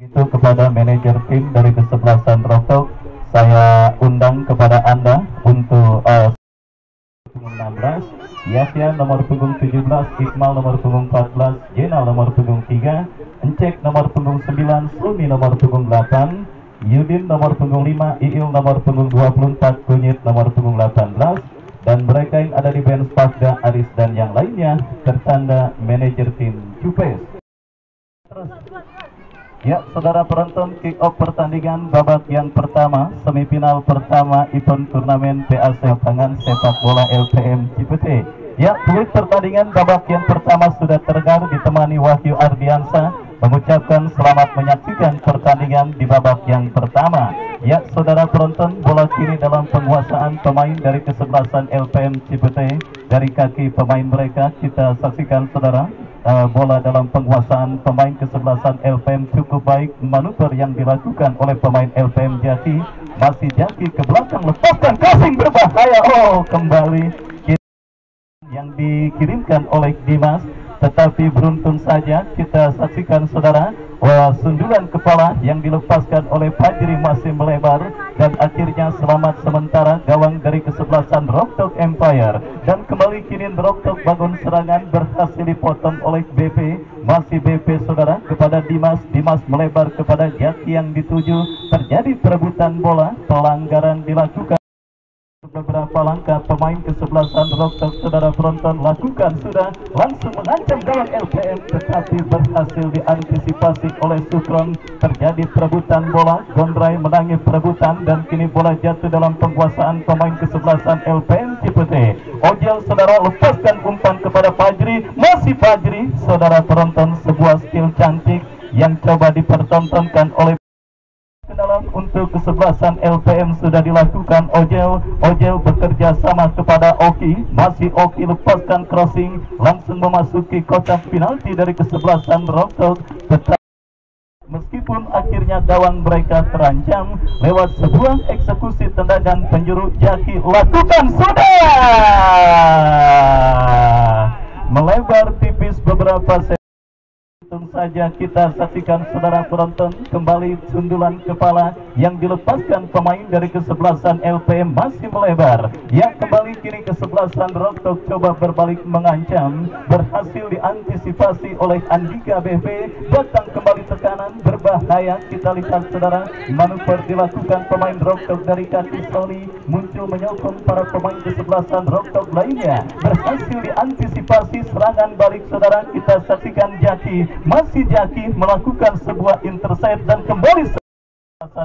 Begitu kepada manajer tim dari kesebelasan Rocktalk, saya undang kepada Anda untuk 16, Yahya nomor punggung 17, Iqmal nomor punggung 14, Jenal nomor punggung 3, Encek nomor punggung 9, Sumi nomor punggung 8, Yudin nomor punggung 5, Iil nomor punggung 24, Kunyit nomor punggung 18, dan mereka yang ada di band Spakda, Aris dan yang lainnya tertanda manajer tim Cupes. Ya, saudara penonton, kick off pertandingan babak yang pertama, semifinal pertama event turnamen PAC Lapangan Sepak Bola LPM Cipete. Ya, peluit pertandingan babak yang pertama sudah terdengar ditemani Wahyu Ardiansa mengucapkan selamat menyaksikan pertandingan di babak yang pertama. Ya, saudara penonton, bola kini dalam penguasaan pemain dari kesebelasan LPM Cipete. Dari kaki pemain mereka kita saksikan, saudara. Bola dalam penguasaan pemain kesebelasan LPM cukup baik. Manuver yang dilakukan oleh pemain LPM Jaki, masih Jaki ke belakang, lepaskan crossing berbahaya. Oh, kembali yang dikirimkan oleh Dimas, tetapi beruntung saja kita saksikan, saudara, sundulan kepala yang dilepaskan oleh Fajri masih melebar, dan akhirnya selamat sementara gawang dari kesebelasan Rocktalk Empire. Dan kembali kini Rocktalk bangun serangan, berhasil dipotong oleh BP, masih BP, saudara, kepada Dimas. Dimas melebar kepada Jaki yang dituju, terjadi perebutan bola, pelanggaran dilakukan. Beberapa langkah pemain kesebelasan Rocktalk, saudara penonton, lakukan sudah langsung mengancam gawang LPM, tetapi berhasil diantisipasi oleh Sukron. Terjadi perebutan bola, Gondrai menangi perebutan, dan kini bola jatuh dalam penguasaan pemain kesebelasan LPM Cipete. Ojel, saudara, lepaskan umpan kepada Fajri, masih Fajri, saudara penonton, sebuah skill cantik yang coba dipertontonkan oleh dalam untuk kesebelasan LPM sudah dilakukan. Ojel bekerja sama kepada Oki, masih Oki lepaskan crossing, langsung memasuki kotak penalti dari kesebelasan Rocktalk. Meskipun akhirnya gawang mereka terancam lewat sebuah eksekusi tendangan penjuru, Jaki lakukan sudah melebar tipis beberapa senti. Langsung saja kita saksikan, saudara penonton, kembali sundulan kepala yang dilepaskan pemain dari kesebelasan LPM masih melebar. Ya, kembali kini kesebelasan Rocktalk coba berbalik mengancam, berhasil diantisipasi oleh Andika BP. Datang kembali tekanan berbahaya, kita lihat, saudara, manuver dilakukan pemain Rocktalk dari kaki Sony, muncul menyokong para pemain kesebelasan Rocktalk lainnya, berhasil diantisipasi serangan balik, saudara. Kita saksikan Jaki, masih Jaki melakukan sebuah intercept dan kembali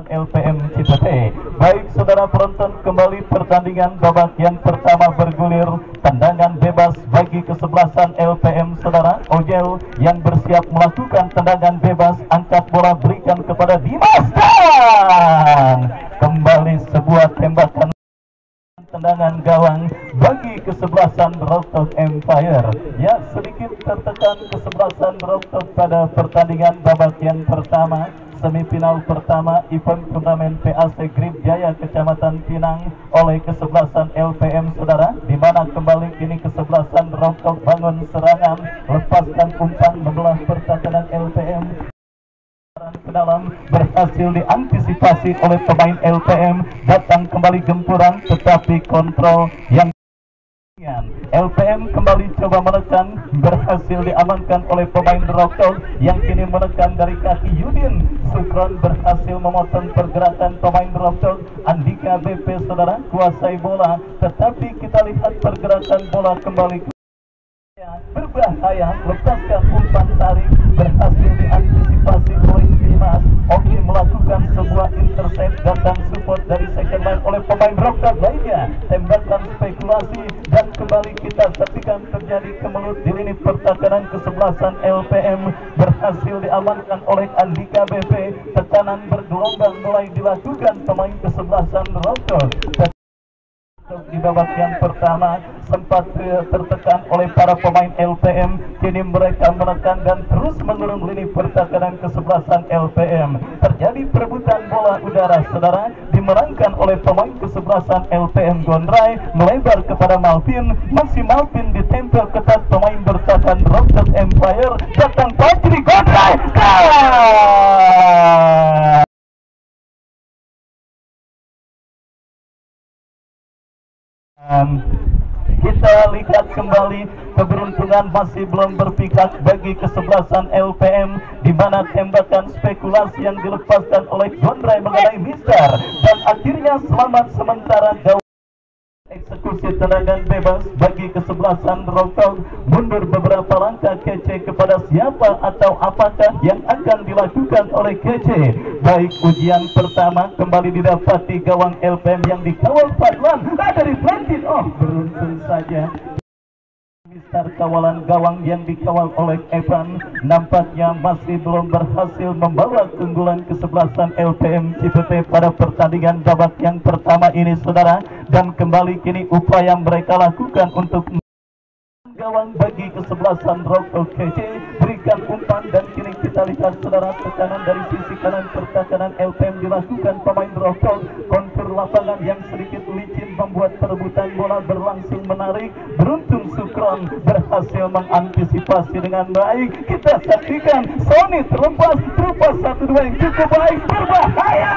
LPM Cipete. Baik, saudara penonton, kembali pertandingan babak yang pertama bergulir. Tendangan bebas bagi kesebelasan LPM, saudara. Ojel yang bersiap melakukan tendangan bebas, angkat bola berikan kepada Dimas, dan kembali sebuah tembakan tendangan gawang bagi kesebelasan Rocktalk Empire. Ya, sedikit tertekan kesebelasan Rocktalk pada pertandingan babak yang pertama, semifinal pertama event turnamen PAC Grip Jaya Kecamatan Pinang oleh kesebelasan LPM, saudara, di mana kembali kini kesebelasan Rocktalk bangun serangan, lepaskan umpan membelah pertahanan LPM ke dalam, berhasil diantisipasi oleh pemain LPM. Datang kembali gempuran, tetapi kontrol yang LPM kembali coba menekan, berhasil diamankan oleh pemain Rocktalk yang kini menekan dari kaki Yudin. Sukron berhasil memotong pergerakan pemain Rocktalk. Andika BP, saudara, kuasai bola, tetapi kita lihat pergerakan bola kembali berbahaya, lepaskan umpan tarik, berhasil diantisipasi oleh Dimas. Oki melakukan sebuah intercept, datang support dari second line oleh pemain Rocktalk lainnya, tembakan spekulasi, dan kembali kita saksikan terjadi kemelut di lini pertahanan kesebelasan LPM, berhasil diamankan oleh Andika BP. Tekanan bergelombang mulai dilakukan pemain kesebelasan Rocktalk. Di babak yang pertama sempat tertekan oleh para pemain LPM, kini mereka menekan dan terus mengurung lini pertahanan kesebelasan LPM. Terjadi perebutan bola udara, saudara, dimenangkan oleh pemain kesebelasan LPM. Gondrai melebar kepada Malvin, masih Malvin ditempel ketat pemain bertahan Rocktalk Empire. Datang Fajri, Gondrai, Dan kita lihat kembali, keberuntungan masih belum berpihak bagi kesebelasan LPM, di mana tembakan spekulasi yang dilepaskan oleh Gondrai mengenai Mister, dan akhirnya selamat sementara gawang. Eksekusi tendangan bebas bagi kesebelasan Rokok, mundur beberapa langkah Kece kepada siapa atau apakah yang akan dilakukan oleh Kece. Baik, ujian pertama kembali didapati gawang LPM yang dikawal Fadlan dari Franklin. Oh, beruntung saja Mister kawalan gawang yang dikawal oleh Evan nampaknya masih belum berhasil membawa keunggulan kesebelasan LPM Cipete pada pertandingan babak yang pertama ini, saudara. Dan kembali kini upaya mereka lakukan untuk gawang bagi kesebelasan Rokok Kece, berikan umpan, dan kini kita lihat, saudara, tekanan dari sisi kanan pertahanan LPM dilakukan pemain Rokok. Kontur lapangan yang sedikit licin membuat perebutan bola berlangsung menarik. Beruntung Sukron berhasil mengantisipasi dengan baik. Kita saksikan Sony terlepas 1-2 yang cukup baik, berbahaya.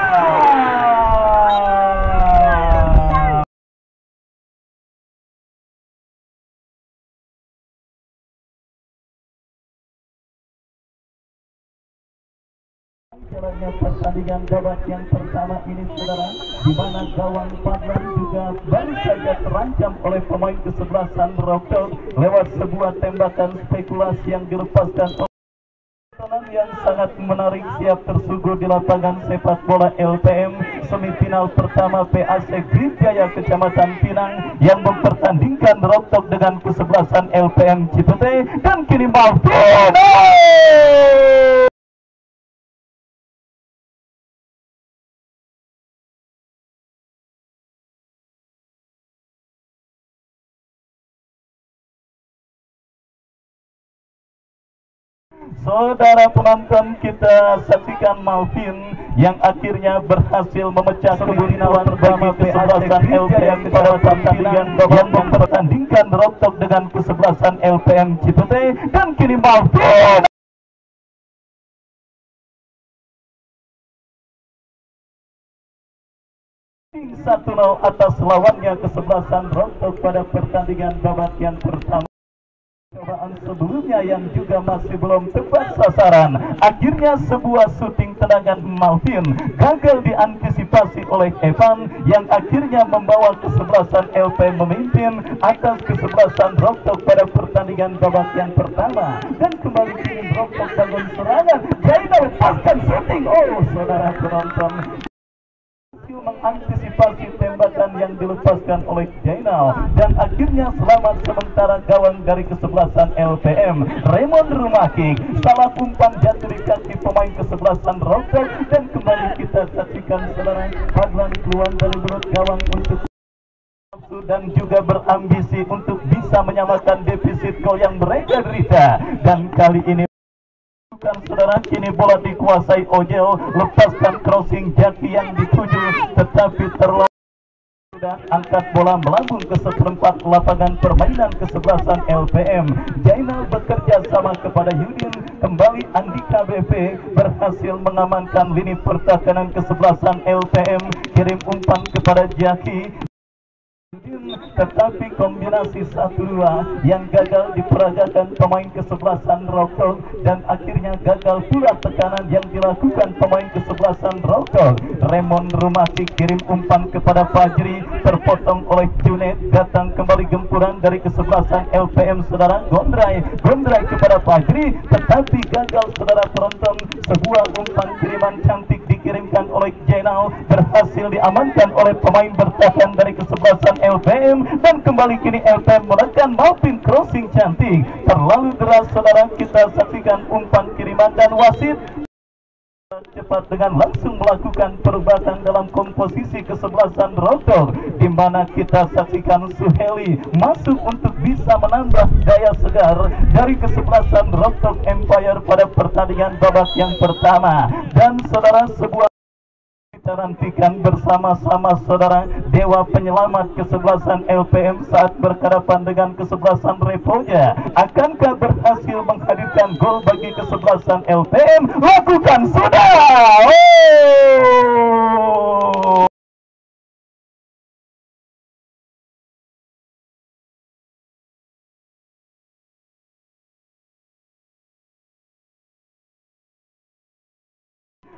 Jalannya pertandingan babak yang pertama ini, saudara, di mana gawang Padlan juga baru saja terancam oleh pemain kesebelasan Rokok lewat sebuah tembakan spekulasi yang dilepaskan oleh yang sangat menarik, siap tersuguh di lapangan sepak bola LPM semifinal pertama PAC Grijaya Kecamatan Pinang yang mempertandingkan Rokok dengan kesebelasan LPM Cipete. Dan kini Malvino saudara penonton, kita saksikan Malvin yang akhirnya berhasil memecah kebuntuan bagi kesebelasan LPM pada pertandingan yang mempertandingkan Rokok dengan kesebelasan LPM Cipete. Dan kini Malvin 1-0 atas lawannya kesebelasan Rokok pada pertandingan babak yang pertama. Cobaan sebelumnya yang juga masih belum tepat sasaran, akhirnya sebuah syuting tendangan Malvin gagal diantisipasi oleh Evan yang akhirnya membawa kesebelasan LPM memimpin atas kesebelasan Rokok pada pertandingan babak yang pertama. Dan kembali kini Rokok bangun serangan, Jaina lepaskan syuting. Oh, saudara penonton, mengantisipasi tembakan yang dilepaskan oleh Jainal, dan akhirnya selamat sementara gawang dari kesebelasan LPM Raymond Rumaki. Salah umpan jatuh di kaki pemain kesebelasan Rokok, dan kembali kita saksikan, saudara, Padlan keluar dari belut gawang untuk dan juga berambisi untuk bisa menyamakan defisit gol yang mereka derita. Dan kali ini, saudara, kini bola dikuasai Ojel, lepaskan crossing Jaki yang dituju, tetapi terlalu sudah angkat bola melambung ke seperempat lapangan permainan kesebelasan LPM. Jainal bekerja sama kepada Yudin, kembali Andika BP berhasil mengamankan lini pertahanan kesebelasan LPM, kirim umpan kepada Jaki, tetapi kombinasi 1-2 yang gagal diperagakan pemain kesebelasan Rokok, dan akhirnya gagal pula tekanan yang dilakukan pemain kesebelasan Rokok. Raymond Rumati kirim umpan kepada Fajri, terpotong oleh Junet. Datang kembali gempuran dari kesebelasan LPM, saudara, Gondrai kepada Fajri, tetapi gagal, saudara penonton. Sebuah umpan kiriman cantik dikirimkan oleh Jainal, berhasil diamankan oleh pemain bertahan dari kesebelasan LPM, dan kembali kini LPM menekan Malvin, crossing cantik terlalu deras, saudara. Kita saksikan umpan kiriman, dan wasit cepat dengan langsung melakukan perubahan dalam komposisi kesebelasan Rokok, di mana kita saksikan Suheli masuk untuk bisa menambah daya segar dari kesebelasan Rokok Empire pada pertandingan babak yang pertama. Dan saudara, sebuah kita nantikan bersama-sama, saudara, dewa penyelamat kesebelasan LPM saat berhadapan dengan kesebelasan Repoja. Akankah berhasil menghadirkan gol bagi kesebelasan LPM? Lakukan sudah! Oh!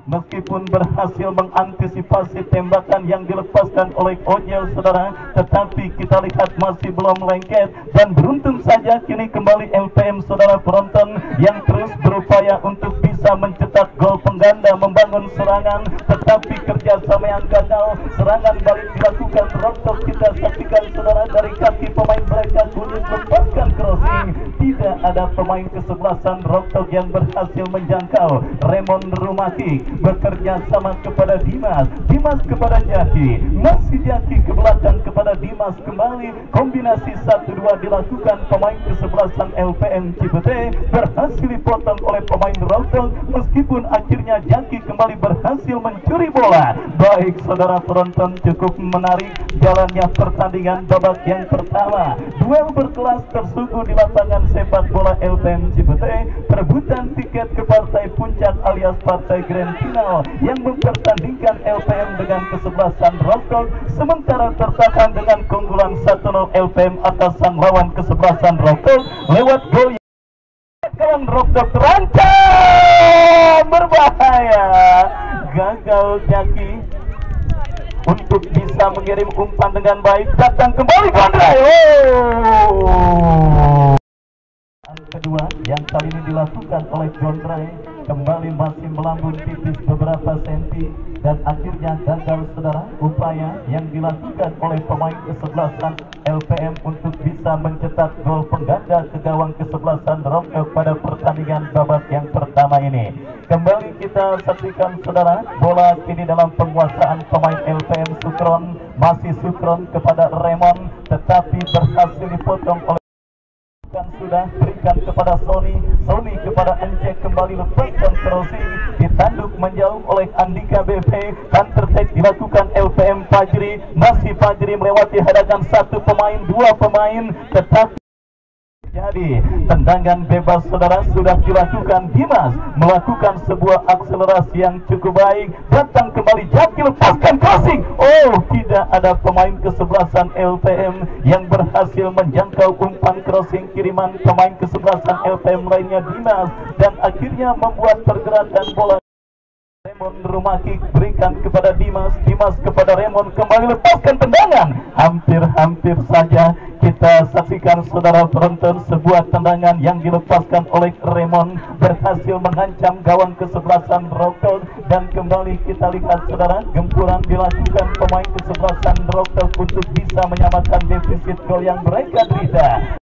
meskipun berhasil mengantisipasi tembakan yang dilepaskan oleh Ojel saudara, tetapi kita lihat masih belum lengket, dan beruntung saja kini kembali LPM saudara penonton yang terus berupaya untuk bisa mencetak gol pengganda, membangun serangan, tetapi kerjasama yang gagal, serangan balik dilakukan Rockdog. Kita saksikan saudara dari kaki pemain mereka Kunyit lepaskan crossing, tidak ada pemain kesebelasan Rockdog yang berhasil menjangkau. Raymond Rumaki bekerja sama kepada Dimas kepada Jaki, masih Jaki ke belakang kepada Dimas kembali, kombinasi 1-2 dilakukan pemain kesebelasan LPM Cipete, berhasil dipotong oleh pemain Rockdog, meskipun akhirnya Jaki kembali berhasil mencuri bola. Baik saudara penonton, cukup menarik jalannya pertandingan babak yang pertama. Duel berkelas tersuguh di lapangan sepak bola LPM Cipete, perebutan tiket ke partai puncak alias partai grand final yang mempertandingkan LPM dengan kesebelasan Rockdog, sementara tertahan dengan keunggulan 1-0 LPM atas sang lawan kesebelasan Rockdog lewat gol yang Rockdog terancam berbahaya. Gagal Jaki untuk bisa mengirim umpan dengan baik, datang kembali Gondrai. Kedua yang kali ini dilakukan oleh Gondrai kembali masih melambung tipis beberapa senti, dan akhirnya gagal saudara upaya yang dilakukan oleh pemain kesebelasan LPM untuk bisa mencetak gol pengganda ke gawang kesebelasan Rockdog pada pertandingan babak yang pertama ini. Kembali kita saksikan saudara, bola kini dalam penguasaan pemain LPM Sukron, masih Sukron kepada Raymond, tetapi berhasil dipotong oleh sudah, berikan kepada Sony kepada Encek, kembali lepaskan crossing, ditanduk menjauh oleh Andika BP, counter attack dilakukan LPM Fajri, masih Fajri melewati hadapan satu pemain, dua pemain, tetapi jadi tendangan bebas saudara sudah dilakukan. Dimas melakukan sebuah akselerasi yang cukup baik, datang kembali Jaki, lepaskan crossing. Oh, tidak ada pemain kesebelasan LPM yang berhasil menjangkau umpan crossing kiriman pemain kesebelasan LPM lainnya Dimas, dan akhirnya membuat pergerakan bola. Raymond Rumaki berikan kepada Dimas kepada Raymond, kembali lepaskan tendangan, hampir saja kita saksikan saudara penonton, sebuah tendangan yang dilepaskan oleh Raymond berhasil mengancam gawang kesebelasan Rockdog, dan kembali kita lihat saudara, gempuran dilakukan pemain kesebelasan Rockdog untuk bisa menyamakan defisit gol yang mereka derita.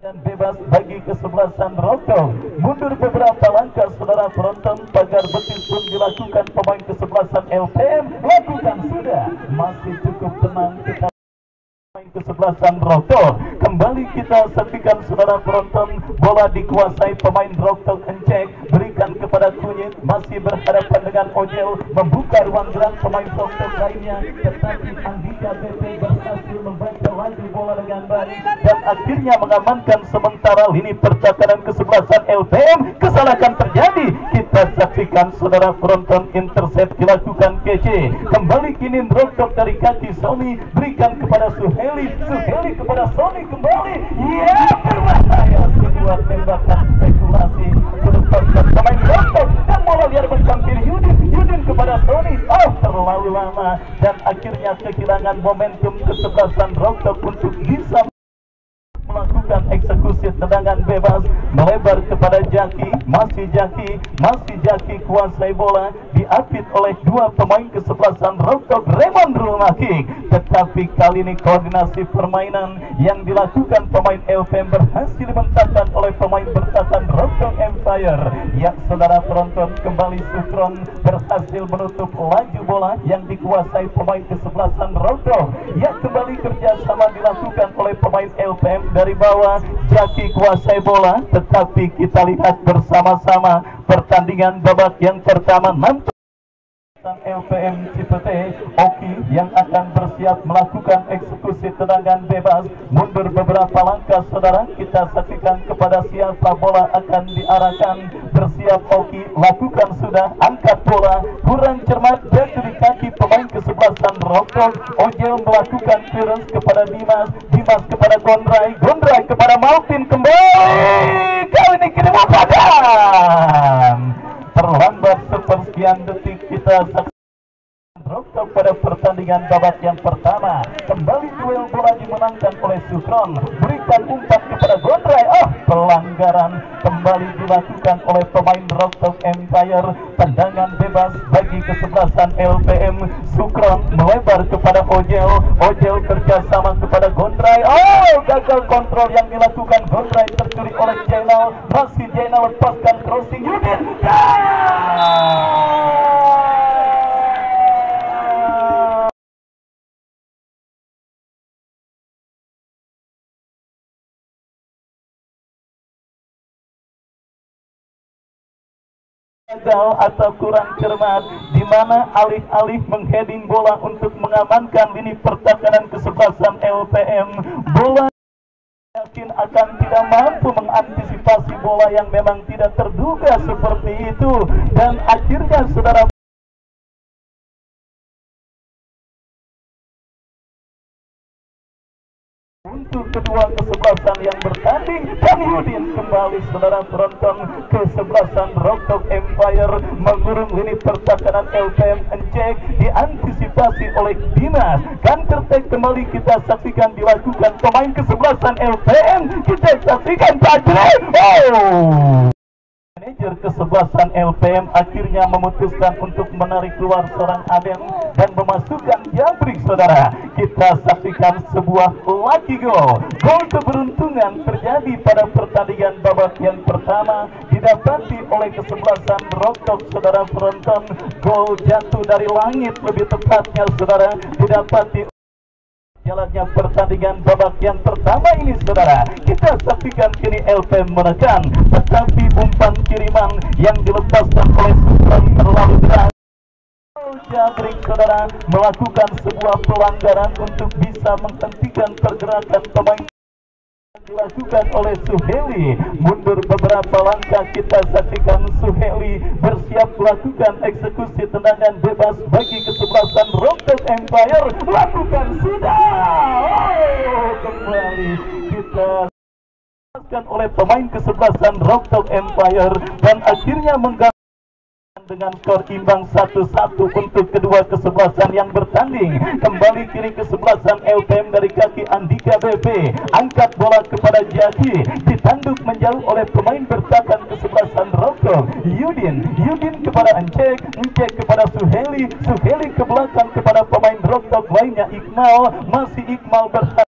Dan bebas bagi kesebelasan Rockdog, mundur beberapa langkah saudara penonton, pagar betis pun dilakukan pemain kesebelasan LPM, lakukan sudah, masih cukup tenang kita pemain kesebelasan Rockdog. Kembali kita saksikan saudara penonton, bola dikuasai pemain Rockdog Encek, berikan kepada Kunyit, masih berhadapan dengan Ojel, membuka ruang gerak pemain Rockdog lainnya, tetapi Andika BP berhasil membaca laju bola dengan baik, dan akhirnya mengamankan sementara lini pertahanan kesebelasan LPM. Kesalahan terjadi, kita saksikan saudara penonton, intercept dilakukan kece, kembali kini Rockdog dari kaki Sony, berikan kepada Suheli kepada Sony, kembali ya berbahaya, sebuah tembakan spekulasi melepaskan pemain Rockdog, dan bola liar bercampur Yudin kepada Sony, oh terlalu lama, dan akhirnya kehilangan momentum kesebelasan Rockdog untuk bisa melakukan eksekusi tendangan bebas, melebar kepada Jaki, masih Jaki kuasai bola, diapit oleh dua pemain kesebelasan Rockdog, Raymond Rumaki, tetapi kali ini koordinasi permainan yang dilakukan pemain LPM berhasil dibentangkan oleh pemain bertahan Rockdog Empire. Ya saudara penonton, kembali Sukron berhasil menutup laju bola yang dikuasai pemain kesebelasan Rockdog. Ya, kembali kerjasama dilakukan oleh pemain LPM dari bawah, Jaki kuasai bola, tetapi kita lihat bersama-sama pertandingan babak yang pertama nanti LPM Cipete, Oki yang akan bersiap melakukan eksekusi tendangan bebas, mundur beberapa langkah saudara, kita saksikan kepada siapa bola akan diarahkan, bersiap Oki, lakukan sudah, angkat bola, kurang cermat, jatuh di kaki pemain kesebelasan Rockdog, Ojel melakukan clearance kepada Dimas kepada Gondrai kepada Malvin, kembali, kali ini kini mempadam, terlambat sepersekian sekian detik kita saksikan Rocktalk pada pertandingan babak yang pertama. Kembali duel bola dimenangkan oleh Sukron. Berikan umpan kepada Gondrai. Pelanggaran kembali dilakukan oleh pemain Rocktalk Empire. Tendangan bebas bagi kesebelasan LPM. Sukron melebar kepada Ojel. Ojel kerjasama kepada Gondrai. Gagal kontrol yang dilakukan Gondrai, tercuri oleh Jainal. Masih Jainal lepaskan crossing. Yudin. Gagal atau kurang cermat, di mana alih-alih mengheading bola untuk mengamankan lini pertahanan kesebelasan LPM, bola yakin akan tidak mampu mengantisipasi bola yang memang tidak terduga seperti itu, dan akhirnya saudara untuk kedua kesebelasan yang bertanding. Dan Yudin kembali saudara penonton, kesebelasan Rocktalk Empire mengurung lini pertahanan LPM. Encek diantisipasi oleh Dimas. Counter attack kembali kita saksikan dilakukan pemain kesebelasan LPM. Kita saksikan Fajri. Manajer kesebelasan LPM akhirnya memutuskan untuk menarik keluar seorang Aden dan memasukkan Jabrik saudara. Kita saksikan sebuah lucky goal. Gol keberuntungan terjadi pada pertandingan babak yang pertama, didapati oleh kesebelasan Rocktalk saudara penonton. Gol jatuh dari langit, lebih tepatnya saudara, didapati jalannya pertandingan babak yang pertama ini saudara. Kita saksikan kini LPM menekan, tetapi umpan kiriman yang dilepaskan oleh Sukron terlalu deras. Jabrik saudara melakukan sebuah pelanggaran untuk bisa menghentikan pergerakan pemain. Dilakukan oleh Suheli. Mundur beberapa langkah, kita saksikan Suheli bersiap melakukan eksekusi tendangan bebas bagi kesebelasan Rocktalk Empire. Lakukan sudah. Kembali kita lakukan oleh pemain kesebelasan Rocktalk Empire dan akhirnya mengganti dengan skor imbang 1-1 untuk kedua kesebelasan yang bertanding. Kembali kiri kesebelasan LPM dari kaki Andika BP. Angkat bola kepada Jaki, ditanduk menjauh oleh pemain bertahan kesebelasan Rocktalk. Yudin kepada Encek kepada Suheli ke belakang kepada pemain Rocktalk lainnya Iqmal. Masih Iqmal bertahan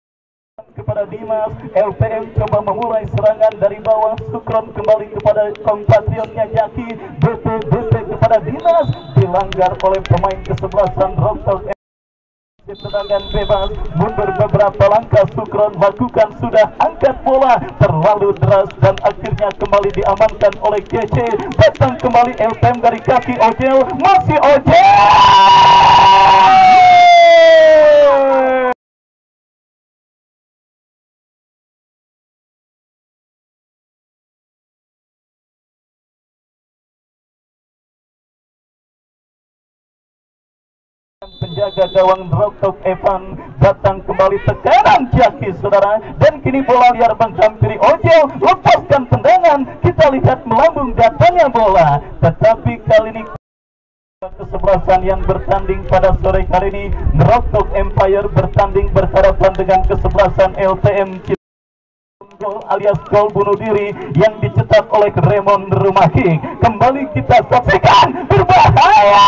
kepada Dimas. LPM coba memulai serangan dari bawah. Sukron kembali kepada kompatriotnya Jaki. BP kepada Dimas, dilanggar oleh pemain kesebelasan Rocktalk. Tendangan bebas, mundur beberapa langkah. Sukron lakukan sudah, angkat bola terlalu deras dan akhirnya kembali diamankan oleh KC. Datang kembali LPM dari kaki Ojel. Masih Ojel. Penjaga gawang Rocktalk Evan datang kembali, tekanan Jaki saudara, dan kini bola liar menghampiri Ojel. Lepaskan tendangan, kita lihat melambung datangnya bola, tetapi kali ini kesebelasan yang bertanding pada sore hari ini Rocktalk Empire bertanding berhadapan dengan kesebelasan LPM. Gol alias gol bunuh diri yang dicetak oleh Raymond Rumahking. Kembali kita saksikan, berbahaya.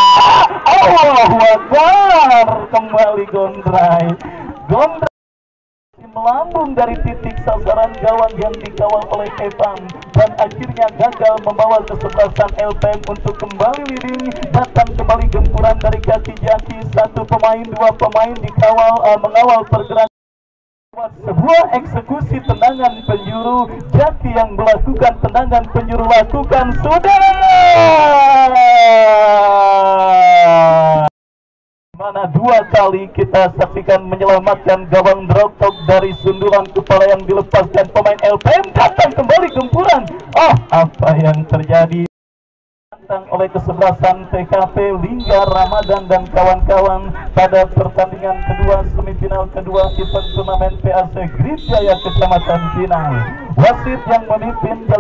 Allahu Akbar. Kembali Gondrai melambung dari titik sasaran gawang yang dikawal oleh Evan dan akhirnya gagal membawa kesebelasan LPM untuk kembali leading. Datang kembali gempuran dari kaki Jaki, satu pemain, dua pemain dikawal mengawal pergerakan. Sebuah eksekusi tendangan penjuru. Jaki yang melakukan tendangan penjuru lakukan sudah. Mana dua kali kita saksikan menyelamatkan gawang Rocktalk dari sundulan kepala yang dilepaskan pemain LPM. Datang kembali gempuran. Apa yang terjadi? Oleh kesebelasan TKP Lingga Ramadan dan kawan-kawan pada pertandingan kedua semifinal kedua event turnamen PAC Grid Jaya Kecamatan Pinang. Wasit yang memimpin